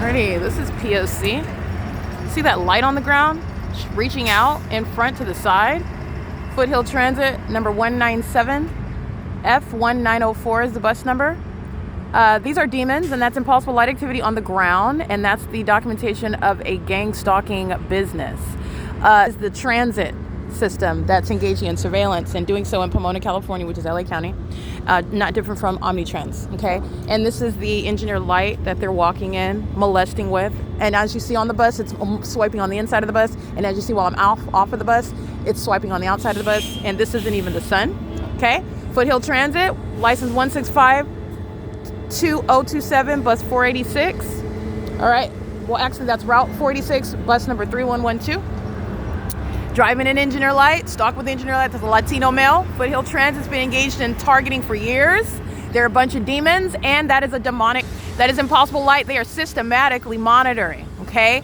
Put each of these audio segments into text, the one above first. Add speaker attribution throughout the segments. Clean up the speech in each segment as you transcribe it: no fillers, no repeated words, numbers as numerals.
Speaker 1: Alrighty, this is P.O.C. See that light on the ground? Reaching out in front to the side. Foothill Transit, number 197. F1904 is the bus number. These are demons, and that's impossible light activity on the ground, and that's the documentation of a gang stalking business. It's the transit system that's engaging in surveillance and doing so in Pomona, California, which is LA County, not different from OMNITRANS, okay? And this is the engineer light that they're walking in, molesting with. And as you see on the bus, it's swiping on the inside of the bus. And as you see while I'm off of the bus, it's swiping on the outside of the bus. And this isn't even the sun, okay? Foothill Transit, license 165-2027, bus 486. All right, well, actually that's route 486, bus number 3112. Driving an engineer light, stalked with engineer light, that's a Latino male. Foothill Transit's been engaged in targeting for years. They're a bunch of demons, and that is impossible light. They are systematically monitoring, okay?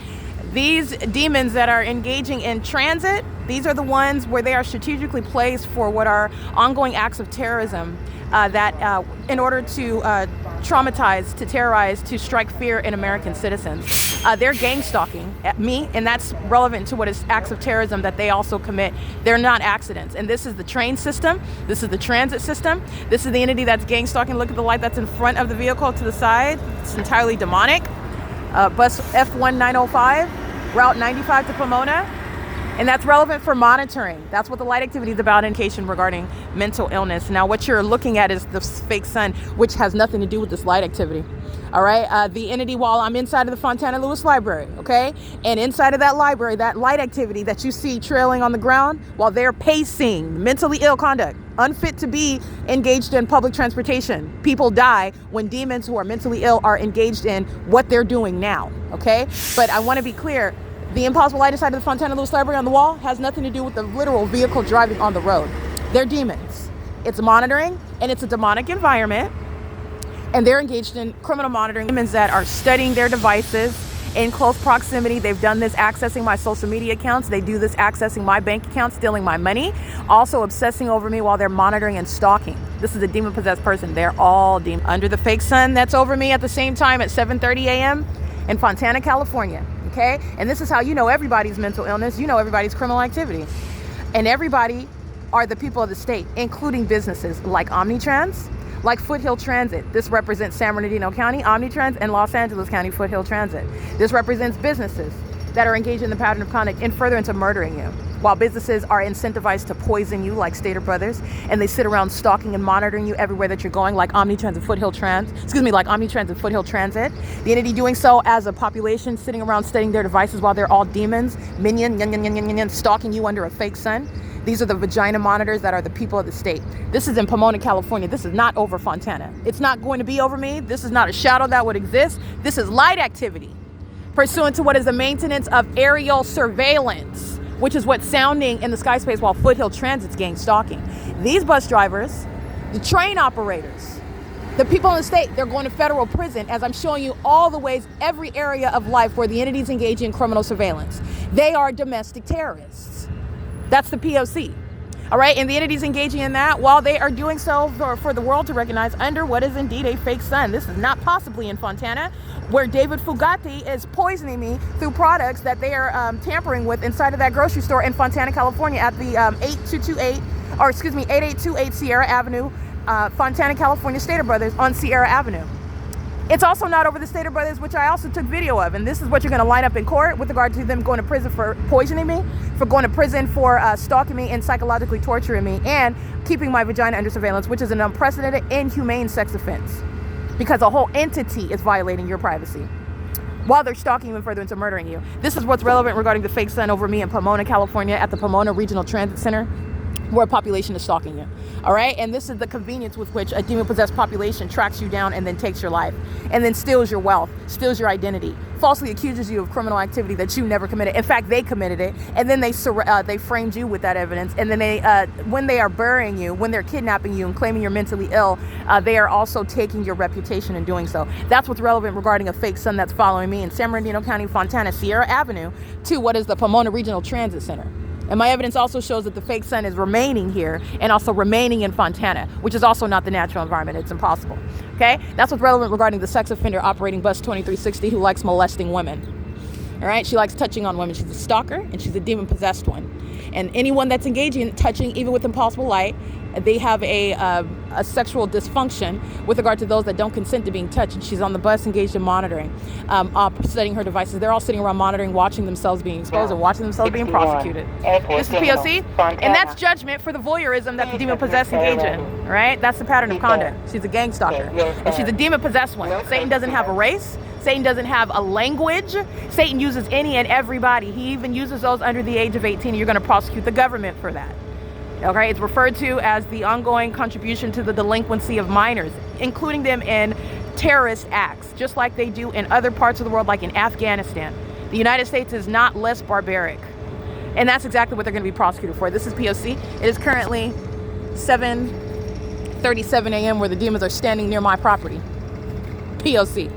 Speaker 1: These demons that are engaging in transit, these are the ones where they are strategically placed for what are ongoing acts of terrorism in order to traumatize, to terrorize, to strike fear in American citizens. They're gang stalking at me, and that's relevant to what is acts of terrorism that they also commit. They're not accidents. And this is the train system. This is the transit system. This is the entity that's gang stalking. Look at the light that's in front of the vehicle to the side. It's entirely demonic. Bus F1905, route 95 to Pomona. And that's relevant for monitoring. That's what the light activity is about, indication regarding mental illness. Now, what you're looking at is the fake sun, which has nothing to do with this light activity. All right, the entity, while I'm inside of the Fontana Lewis Library, okay? And inside of that library, that light activity that you see trailing on the ground while they're pacing, mentally ill conduct, unfit to be engaged in public transportation. People die when demons who are mentally ill are engaged in what they're doing now, okay? But I want to be clear. The impossible light inside of the Fontana Lewis Library on the wall has nothing to do with the literal vehicle driving on the road. They're demons. It's monitoring, and it's a demonic environment, and they're engaged in criminal monitoring. Demons that are studying their devices in close proximity. They've done this accessing my social media accounts. They do this accessing my bank accounts, stealing my money, also obsessing over me while they're monitoring and stalking. This is a demon-possessed person. They're all demons. Under the fake sun that's over me at the same time at 7:30 a.m. in Fontana, California. Okay? And this is how you know everybody's mental illness. You know everybody's criminal activity. And everybody are the people of the state, including businesses like OMNITRANS, like Foothill Transit. This represents San Bernardino County, OMNITRANS, and Los Angeles County, Foothill Transit. This represents businesses that are engaged in the pattern of conduct in furtherance of murdering you, while businesses are incentivized to poison you like Stater Brothers, and they sit around stalking and monitoring you everywhere that you're going, like OMNITRANS and Foothill Transit. The entity doing so as a population sitting around studying their devices while they're all demons, stalking you under a fake sun. These are the vagina monitors that are the people of the state. This is in Pomona, California. This is not over Fontana. It's not going to be over me. This is not a shadow that would exist. This is light activity pursuant to what is the maintenance of aerial surveillance, which is what's sounding in the sky space while Foothill Transit's gang stalking. These bus drivers, the train operators, the people in the state, they're going to federal prison, as I'm showing you all the ways, every area of life where the entities engage in criminal surveillance. They are domestic terrorists. That's the P.O.C. All right, and the entities engaging in that, while they are doing so for the world to recognize under what is indeed a fake sun. This is not possibly in Fontana, where David Fugatti is poisoning me through products that they are tampering with inside of that grocery store in Fontana, California at the 8828 Sierra Avenue, Fontana, California, Stater Brothers on Sierra Avenue. It's also not over the Stater Brothers, which I also took video of. And this is what you're going to line up in court with regard to them going to prison for poisoning me, for going to prison for stalking me and psychologically torturing me, and keeping my vagina under surveillance, which is an unprecedented, inhumane sex offense, because a whole entity is violating your privacy while they're stalking you and furtherance of murdering you. This is what's relevant regarding the fake sun over me in Pomona, California at the Pomona Regional Transit Center, where a population is stalking you. All right, and this is the convenience with which a demon-possessed population tracks you down and then takes your life, and then steals your wealth, steals your identity, falsely accuses you of criminal activity that you never committed. In fact, they committed it, and then they framed you with that evidence. And then they, when they are burying you, when they're kidnapping you and claiming you're mentally ill, they are also taking your reputation in doing so. That's what's relevant regarding a fake sun that's following me in San Bernardino County, Fontana, Sierra Avenue, to what is the Pomona Regional Transit Center. And my evidence also shows that the fake sun is remaining here and also remaining in Fontana, which is also not the natural environment. It's impossible. Okay? That's what's relevant regarding the sex offender operating bus 2360 who likes molesting women. All right? She likes touching on women. She's a stalker and she's a demon-possessed one. And anyone that's engaging in touching, even with impossible light, they have a sexual dysfunction with regard to those that don't consent to being touched. And she's on the bus engaged in monitoring, studying her devices. They're all sitting around monitoring, watching themselves being exposed and watching themselves being prosecuted. This is P.O.C. And that's judgment for the voyeurism that the demon-possessed engage in, right? That's the pattern of conduct. She's a gang stalker. And she's a demon-possessed one. Satan doesn't have a race. Satan doesn't have a language. Satan uses any and everybody. He even uses those under the age of 18. And you're going to prosecute the government for that. Okay, it's referred to as the ongoing contribution to the delinquency of minors, including them in terrorist acts, just like they do in other parts of the world, like in Afghanistan. The United States is not less barbaric. And that's exactly what they're going to be prosecuted for. This is P.O.C. It is currently 7:37 a.m. where the demons are standing near my property. P.O.C.